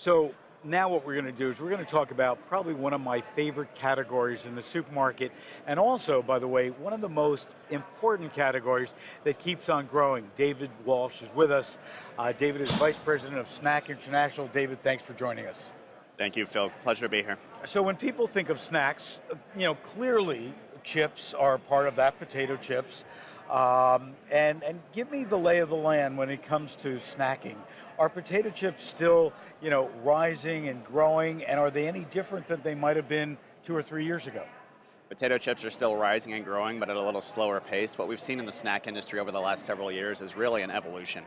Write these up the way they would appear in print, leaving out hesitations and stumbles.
So now what we're going to do is we're going to talk about probably one of my favorite categories in the supermarket, and also, by the way, one of the most important categories that keeps on growing. David Walsh is with us. David is Vice President of SNAC International. David, thanks for joining us. Thank you, Phil. Pleasure to be here. So when people think of snacks, clearly chips are part of that, potato chips. And give me the lay of the land when it comes to snacking. Are potato chips still, rising and growing, and are they any different than they might have been 2 or 3 years ago? Potato chips are still rising and growing, but at a little slower pace. What we've seen in the snack industry over the last several years is really an evolution.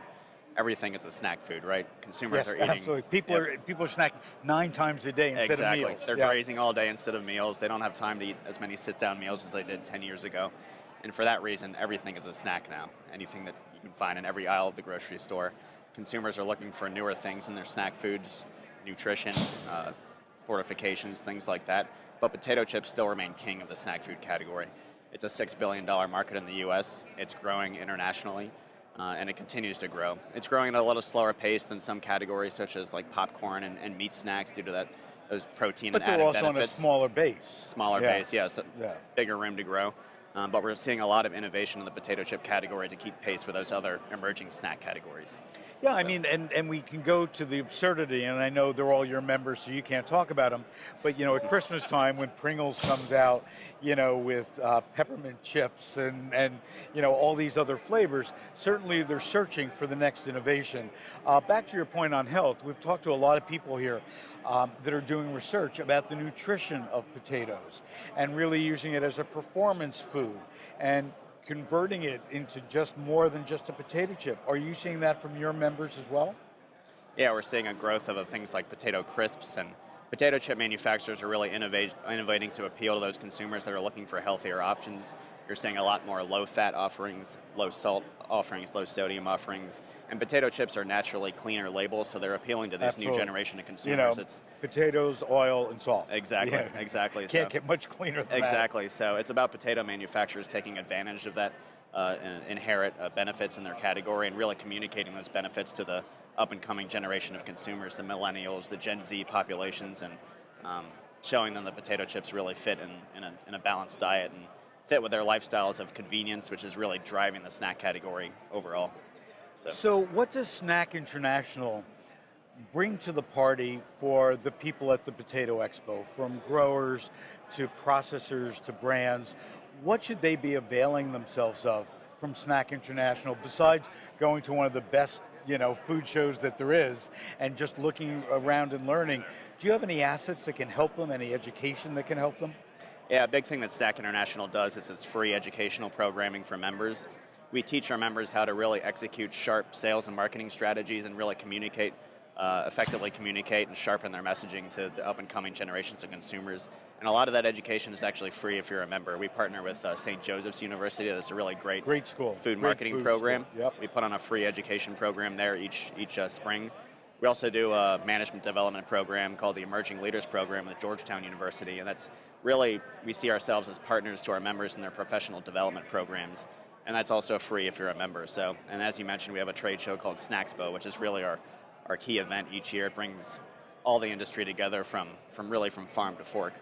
Everything is a snack food, right? Consumers are eating. Absolutely. People are snacking 9 times a day instead of meals. They're grazing all day instead of meals. They don't have time to eat as many sit-down meals as they did 10 years ago. And for that reason, everything is a snack now. Anything that you can find in every aisle of the grocery store. Consumers are looking for newer things in their snack foods, nutrition, fortifications, things like that. But potato chips still remain king of the snack food category. It's a $6 billion market in the US. It's growing internationally. And it continues to grow. It's growing at a little slower pace than some categories, such as like popcorn and meat snacks, due to those protein and added benefits. But they're also on a smaller base. Smaller base, yes. Bigger room to grow. But we're seeing a lot of innovation in the potato chip category to keep pace with those other emerging snack categories. Yeah, I mean, and we can go to the absurdity, and I know they're all your members, so you can't talk about them, but at Christmas time when Pringles comes out, with peppermint chips and all these other flavors, certainly they're searching for the next innovation. Back to your point on health, we've talked to a lot of people here that are doing research about the nutrition of potatoes and really using it as a performance food and converting it into just more than just a potato chip. Are you seeing that from your members as well? Yeah, we're seeing a growth of things like potato crisps, and potato chip manufacturers are really innovating to appeal to those consumers that are looking for healthier options. You're seeing a lot more low-fat offerings, low-salt offerings, low-sodium offerings, and potato chips are naturally cleaner labels, so they're appealing to this new generation of consumers. It's potatoes, oil, and salt. Exactly, exactly. Can't get much cleaner than that. Exactly, so it's about potato manufacturers taking advantage of that inherent benefits in their category and really communicating those benefits to the up-and-coming generation of consumers, the millennials, the Gen Z populations, and showing them that potato chips really fit in a balanced diet and fit with their lifestyles of convenience, which is really driving the snack category overall. So what does SNAC International bring to the party for the people at the Potato Expo, from growers to processors to brands? What should they be availing themselves of from SNAC International, besides going to one of the best food shows that there is and just looking around and learning? Do you have any assets that can help them, any education that can help them? Yeah, a big thing that SNAC International does is its free educational programming for members. We teach our members how to really execute sharp sales and marketing strategies and really effectively communicate and sharpen their messaging to the up-and-coming generations of consumers. And a lot of that education is actually free if you're a member. We partner with St. Joseph's University. That's a really great school. Food marketing program. We put on a free education program there each spring. We also do a management development program called the Emerging Leaders Program with Georgetown University, and that's really, we see ourselves as partners to our members in their professional development programs, and that's also free if you're a member. So, and as you mentioned, we have a trade show called SNACSpo, which is really our key event each year. It brings all the industry together from farm to fork,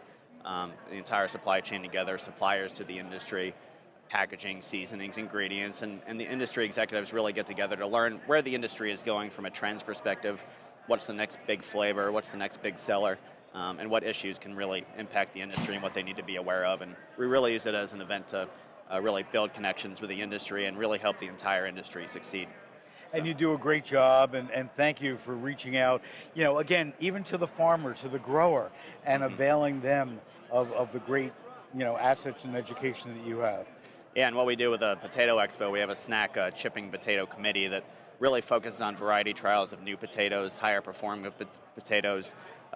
the entire supply chain together, suppliers to the industry, packaging, seasonings, ingredients, and the industry executives really get together to learn where the industry is going from a trends perspective, what's the next big flavor, what's the next big seller, and what issues can really impact the industry and what they need to be aware of. And we really use it as an event to really build connections with the industry and really help the entire industry succeed. And you do a great job, and thank you for reaching out, again, even to the farmer, to the grower, and availing them of the great, assets and education that you have. Yeah, and what we do with the Potato Expo, we have a SNAC chipping potato committee that really focuses on variety trials of new potatoes, higher performing potatoes,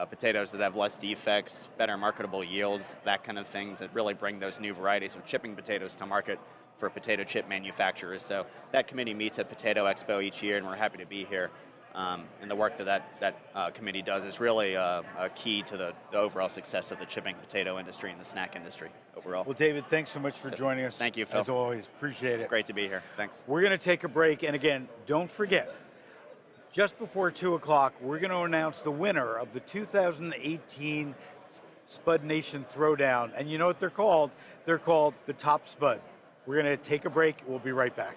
potatoes that have less defects, better marketable yields, that kind of thing, to really bring those new varieties of chipping potatoes to market for potato chip manufacturers. So that committee meets at Potato Expo each year, and we're happy to be here. And the work that committee does is really a key to the overall success of the chipping potato industry and the snack industry overall. Well, David, thanks so much for joining us. Thank you, Phil. As always, appreciate it. Great to be here. Thanks. We're going to take a break, and again, don't forget, just before 2 o'clock, we're going to announce the winner of the 2018 Spud Nation Throwdown. And you know what they're called? They're called the Top Spud. We're going to take a break. We'll be right back.